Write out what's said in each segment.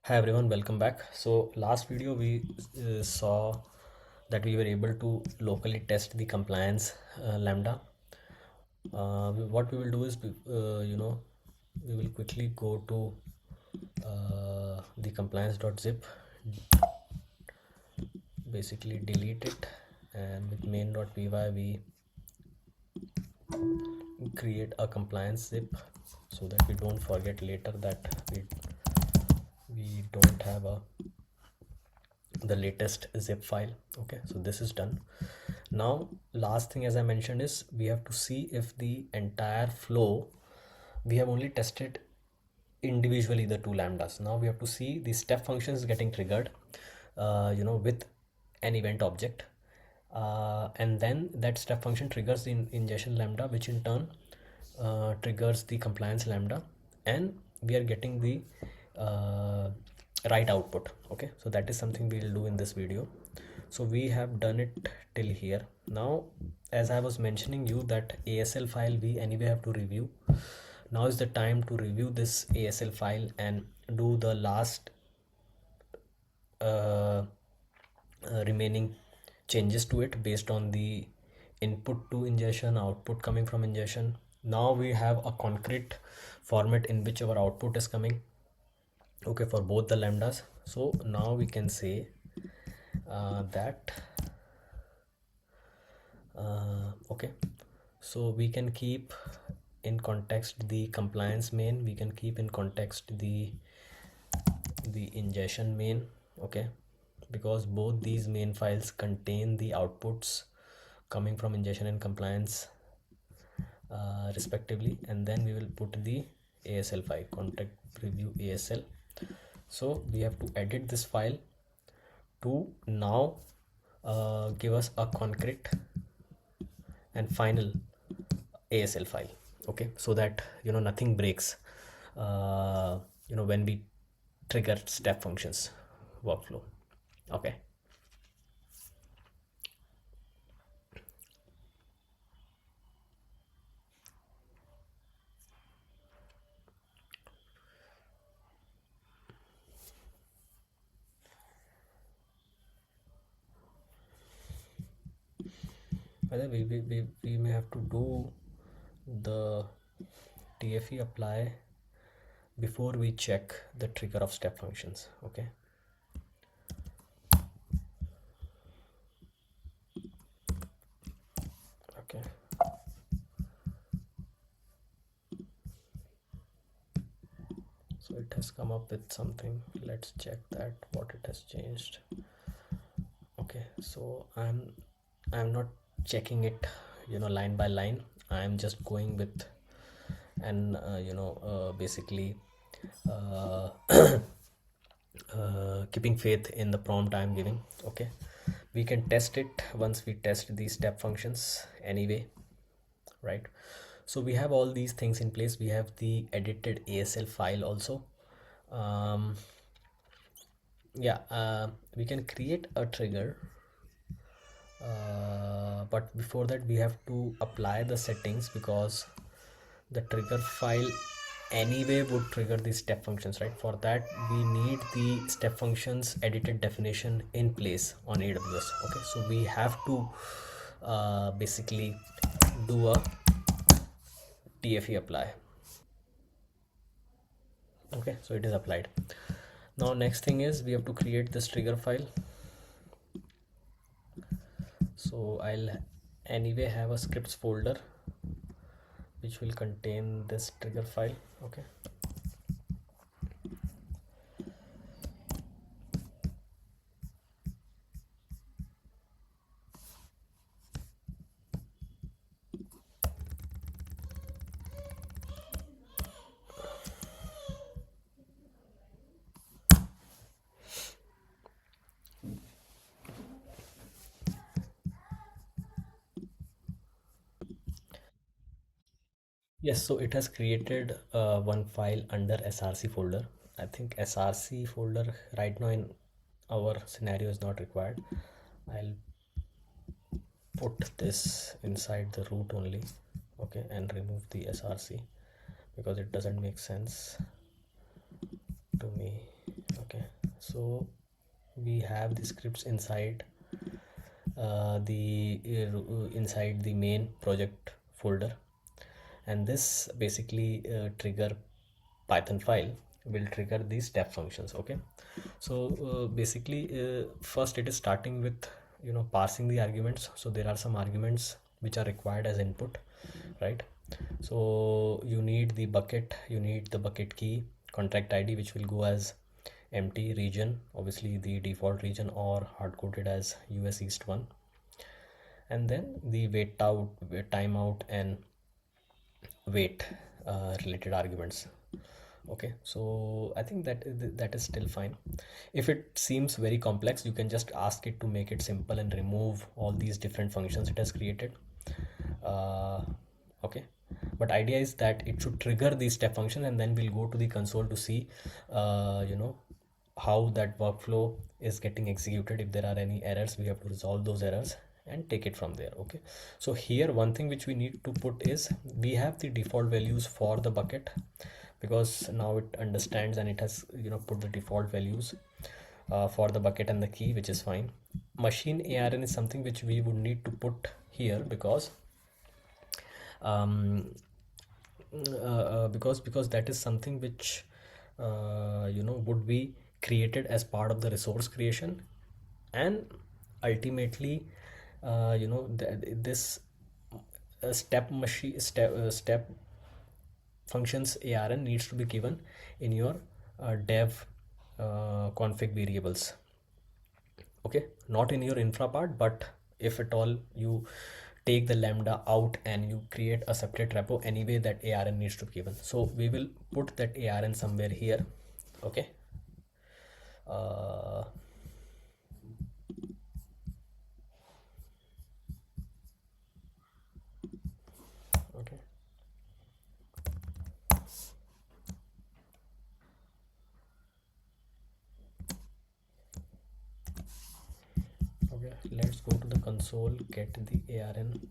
Hi everyone, welcome back. So last video we saw that we were able to locally test the compliance Lambda. What we will do is we will quickly go to the compliance.zip, basically delete it, and with main.py we create a compliance zip so that we don't forget later that we don't have the latest zip file. Okay, so this is done. Now last thing, as I mentioned, is we have to see if the entire flow, we have only tested individually the two lambdas. Now we have to see the step functions getting triggered with an event object, and then that step function triggers the ingestion lambda, which in turn triggers the compliance lambda, and we are getting the right output. Okay, so that is something we will do in this video. So we have done it till here. Now, as I was mentioning you, that ASL file we anyway have to review. Now is the time to review this ASL file and do the last remaining changes to it based on the input to ingestion, output coming from ingestion. Now we have a concrete format in which our output is coming, okay, for both the lambdas. So now we can say that okay, so we can keep in context the compliance main, we can keep in context the ingestion main, okay, because both these main files contain the outputs coming from ingestion and compliance respectively. And then we will put the ASL file, contact preview ASL. So we have to edit this file to now give us a concrete and final ASL file, okay, so that nothing breaks when we trigger step functions workflow. Okay, whether we may have to do the TFE apply before we check the trigger of step functions. Okay, okay, so it has come up with something. Let's check that what it has changed. Okay, so I'm not checking it line by line. I'm just going with and basically keeping faith in the prompt I'm giving. Okay, we can test it once we test these step functions anyway, right? So we have all these things in place. We have the edited ASL file also. We can create a trigger, but before that we have to apply the settings, because the trigger file anyway would trigger the step functions, right? For that we need the step functions edited definition in place on AWS. Okay, so we have to basically do a TFE apply. Okay, so it is applied. Now next thing is we have to create this trigger file. So I'll anyway have a scripts folder which will contain this trigger file. Okay, yes, so it has created one file under src folder. I think src folder right now in our scenario is not required. I'll put this inside the root only, okay, and remove the src because it doesn't make sense to me. Okay, so we have the scripts inside inside the main project folder, and this basically trigger Python file will trigger these step functions. Okay, so basically first it is starting with parsing the arguments. So there are some arguments which are required as input, right? So you need the bucket, you need the bucket key, contract ID, which will go as empty region, obviously the default region, or hard-coded as US East 1, and then the wait out, timeout, and wait related arguments. Okay, so I think that is still fine. If it seems very complex, you can just ask it to make it simple and remove all these different functions it has created. Okay, but idea is that it should trigger the step function, and then we'll go to the console to see how that workflow is getting executed. If there are any errors, we have to resolve those errors and take it from there. Okay, so here one thing which we need to put is we have the default values for the bucket, because now it understands and it has put the default values for the bucket and the key, which is fine. Machine ARN is something which we would need to put here, because because that is something which would be created as part of the resource creation, and ultimately this step functions ARN needs to be given in your dev config variables. Okay, not in your infra part, but if at all you take the Lambda out and you create a separate repo, anyway that ARN needs to be given. So we will put that ARN somewhere here. Okay, okay, okay, let's go to the console, get the ARN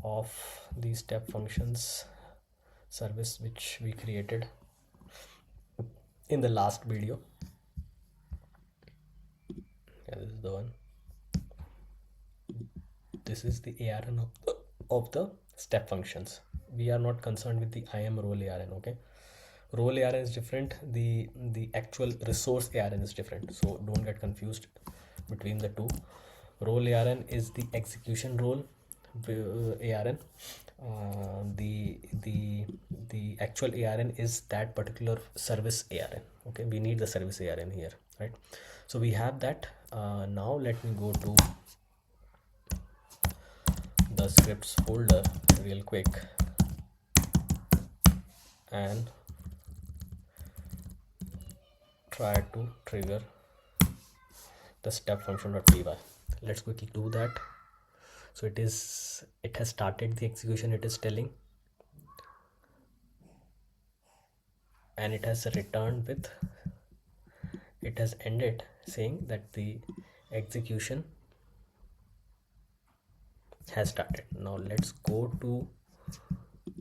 of the step functions service which we created in the last video. Yeah, this is the one. This is the ARN of the step functions. We are not concerned with the IAM role ARN. Okay, role ARN is different, the actual resource ARN is different, so don't get confused between the two. Role ARN is the execution role ARN. The actual ARN is that particular service ARN. Okay, we need the service ARN here, right? So we have that. Now let me go to the scripts folder real quick and try to trigger the step function.py. Let's quickly do that. So it has started the execution, it is telling, and it has returned with, it has ended saying that the execution has started. Now let's go to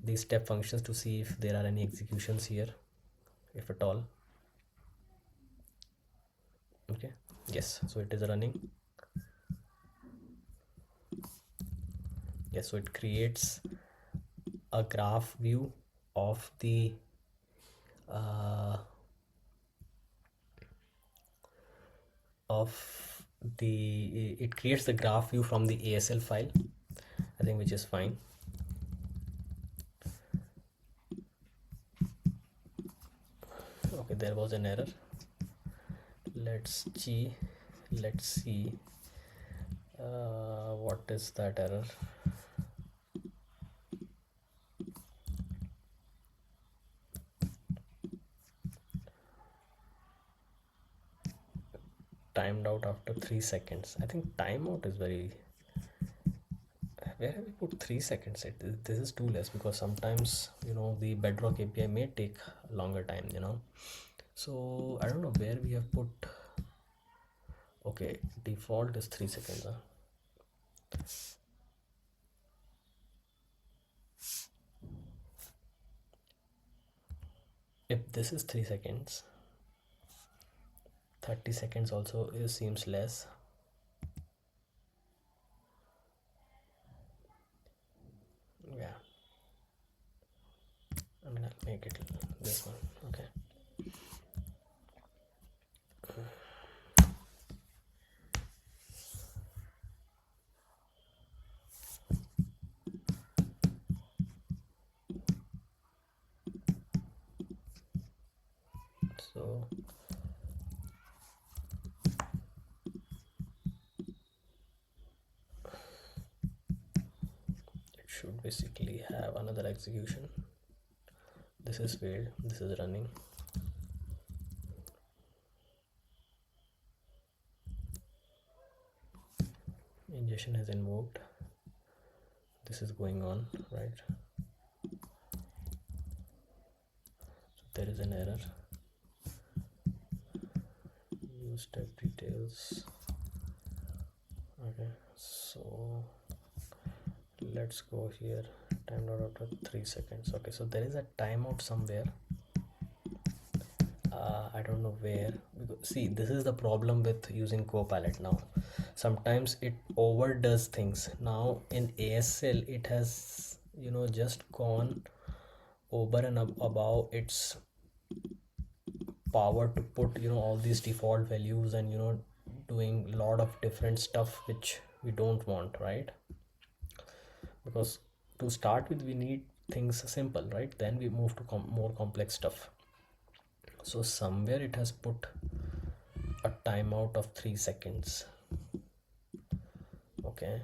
the step functions to see if there are any executions here, if at all. Okay, yes, so it is running. Yes, so it creates a graph view of the it creates the graph view from the ASL file, I think, which is fine. Okay, there was an error. Let's see what is that error. Timed out after 3 seconds. I think timeout is very, where have we put 3 seconds? This is too less, because sometimes the Bedrock API may take a longer time, so I don't know where we have put. Okay, default is 3 seconds. If this is 3 seconds, 30 seconds also seems less. Yeah, I mean, I'll make it this one. Okay. So it should basically have another execution. This is failed, this is running. Ingestion has invoked. This is going on, right? So there is an error. Use step details. Okay, so let's go here. Timeout after 3 seconds. Okay, so there is a timeout somewhere. I don't know where. See, this is the problem with using Copilot now. Sometimes it overdoes things. Now in ASL, it has, just gone over and above its power to put, all these default values and, doing a lot of different stuff which we don't want, right? Because to start with, we need things simple, right? Then we move to more complex stuff. So somewhere it has put a timeout of 3 seconds. Okay.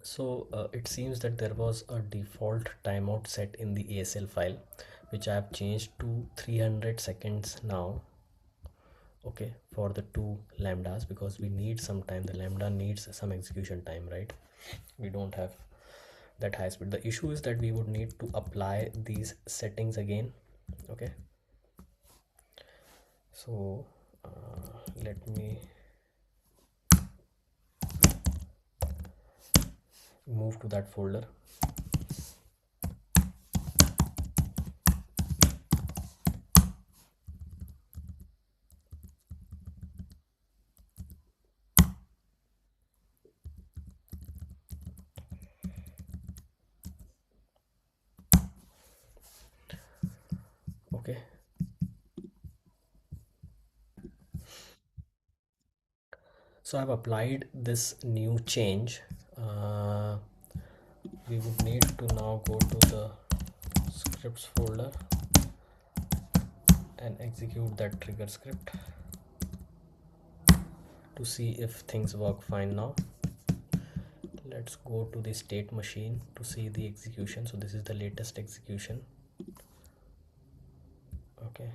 So it seems that there was a default timeout set in the ASL file, which I have changed to 300 seconds now. Okay, for the two lambdas, because we need some time. The lambda needs some execution time, right? We don't have that high speed. The issue is that we would need to apply these settings again. Okay, so let me move to that folder. Okay, so I've applied this new change. We would need to now go to the scripts folder and execute that trigger script to see if things work fine now. Let's go to the state machine to see the execution. So this is the latest execution. Okay,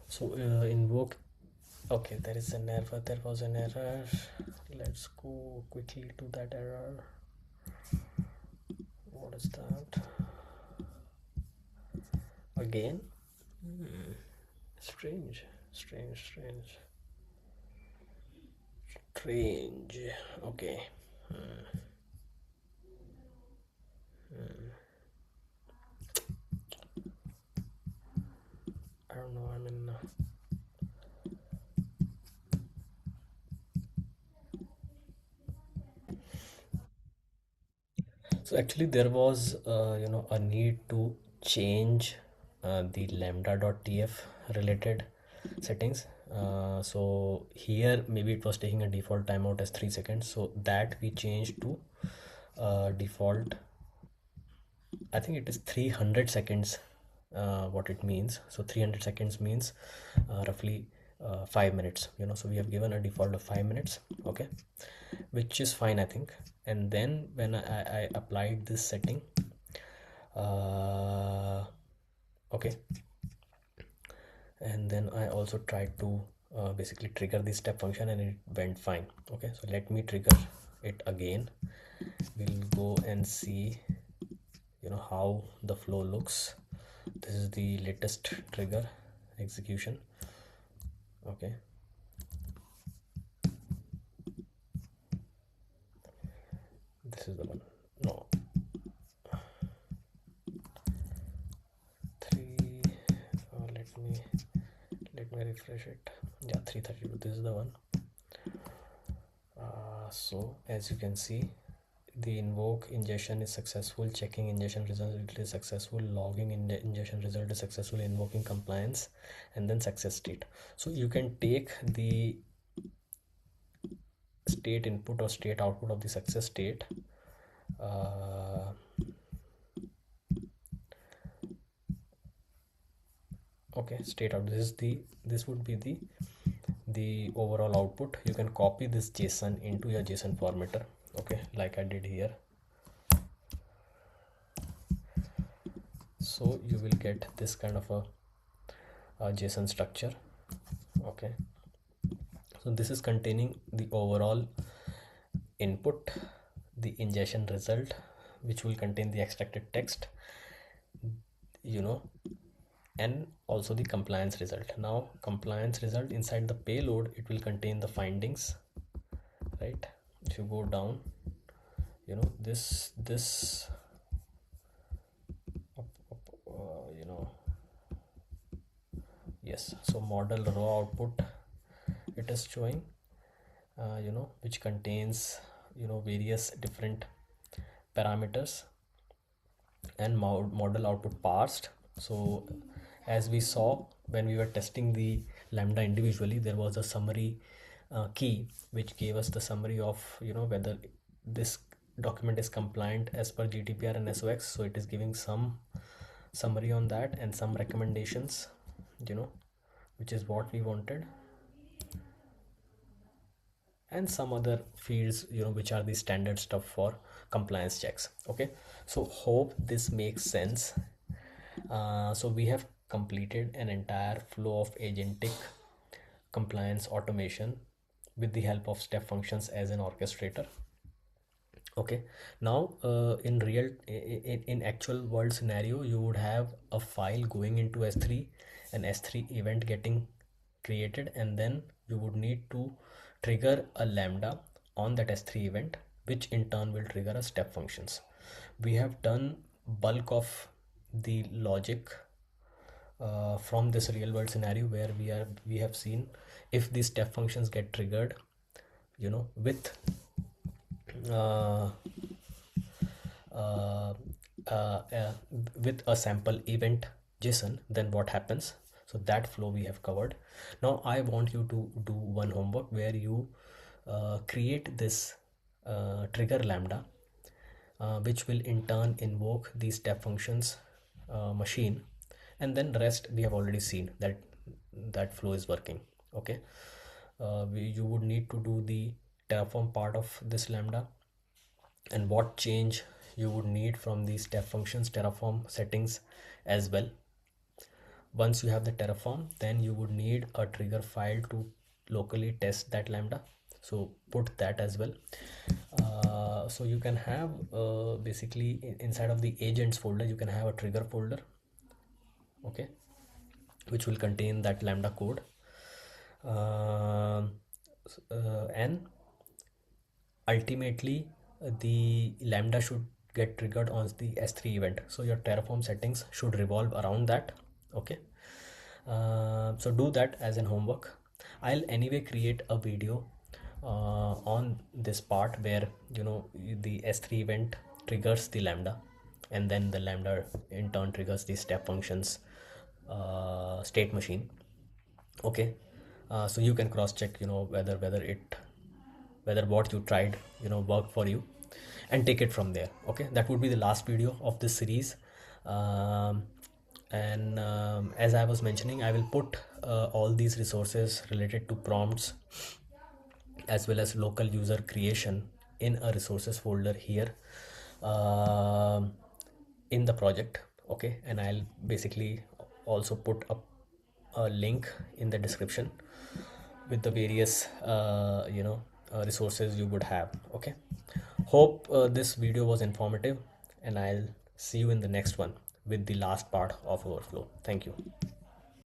so invoke. Okay, there is an error. There was an error. Let's go quickly to that error. What is that? Again? Strange. Okay. I don't know. I mean, so actually there was a need to change the lambda.tf related settings. So here maybe it was taking a default timeout as 3 seconds, so that we changed to default. I think it is 300 seconds. What it means, so 300 seconds means roughly 5 minutes, so we have given a default of 5 minutes, okay, which is fine, I think. And then when I applied this setting, okay, and then I also tried to basically trigger the step function, and it went fine. Okay, so let me trigger it again. We'll go and see how the flow looks. This is the latest trigger execution. Okay, this is the one. No, 3. Let me refresh it. Yeah, 332. This is the one. So as you can see, the invoke ingestion is successful, checking ingestion result is successful, logging ingestion result is successful, invoking compliance, and then success state. So you can take the state input or state output of the success state. Okay, state out. This would be the overall output. You can copy this JSON into your JSON formatter, okay, like I did here. So you will get this kind of a JSON structure. Okay, so this is containing the overall input, the ingestion result, which will contain the extracted text, and also the compliance result. Now compliance result, inside the payload, it will contain the findings, right? If you go down, this yes, so model raw output it is showing, which contains various different parameters, and model output parsed. So as we saw when we were testing the Lambda individually, there was a summary key which gave us the summary of whether this document is compliant as per GDPR and SOX. So it is giving some summary on that and some recommendations, which is what we wanted, and some other fields which are the standard stuff for compliance checks. Okay, so hope this makes sense. So we have completed an entire flow of agentic compliance automation with the help of step functions as an orchestrator. Okay, now in actual world scenario, you would have a file going into S3, an S3 event getting created, and then you would need to trigger a Lambda on that S3 event, which in turn will trigger a step functions. We have done bulk of the logic from this real world scenario, where we have seen if these step functions get triggered with with a sample event JSON, then what happens. So that flow we have covered. Now I want you to do one homework where you create this trigger Lambda, which will in turn invoke these step functions machine, and then rest we have already seen that flow is working. Okay, you would need to do the Terraform part of this Lambda, and what change you would need from the step functions Terraform settings as well. Once you have the Terraform, then you would need a trigger file to locally test that Lambda, so put that as well. So you can have basically inside of the agents folder, you can have a trigger folder, okay, which will contain that Lambda code, and ultimately the Lambda should get triggered on the S3 event. So your Terraform settings should revolve around that. Okay, so do that as an homework. I'll anyway create a video on this part where the S3 event triggers the Lambda, and then the Lambda in turn triggers the step functions state machine. Okay, so you can cross check whether what you tried worked for you, and take it from there. Okay, that would be the last video of this series. And as I was mentioning, I will put all these resources related to prompts as well as local user creation in a resources folder here in the project. Okay, and I'll basically also put up a link in the description with the various resources you would have. Okay, hope this video was informative, and I'll see you in the next one with the last part of overflow. Thank you.